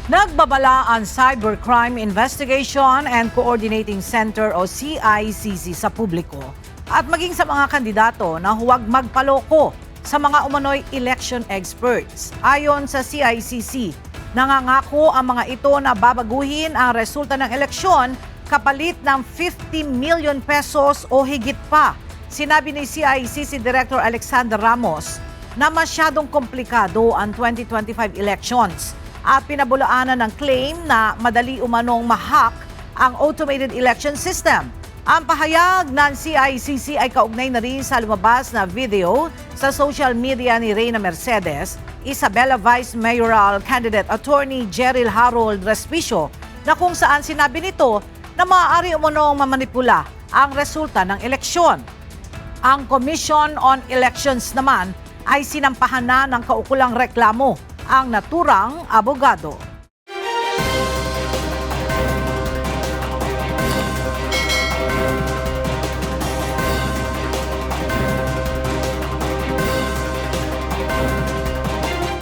Nagbabala ang Cybercrime Investigation and Coordinating Center o CICC sa publiko at maging sa mga kandidato na huwag magpaloko sa mga umano'y election experts. Ayon sa CICC, nangangako ang mga ito na babaguhin ang resulta ng eleksyon kapalit ng 50 million pesos o higit pa. Sinabi ni CICC Director Alexander Ramos na masyadong komplikado ang 2025 elections at pinabulaanan ng claim na madali umanong ma-hack ang automated election system. Ang pahayag ng CICC ay kaugnay na rin sa lumabas na video sa social media ni Reyna Mercedes, Isabela Vice Mayoral Candidate Attorney Jeril Harold Respicio, na kung saan sinabi nito na maaari umanong mamanipula ang resulta ng eleksyon. Ang Commission on Elections naman ay sinampahan na ng kaukulang reklamo ang naturang abogado.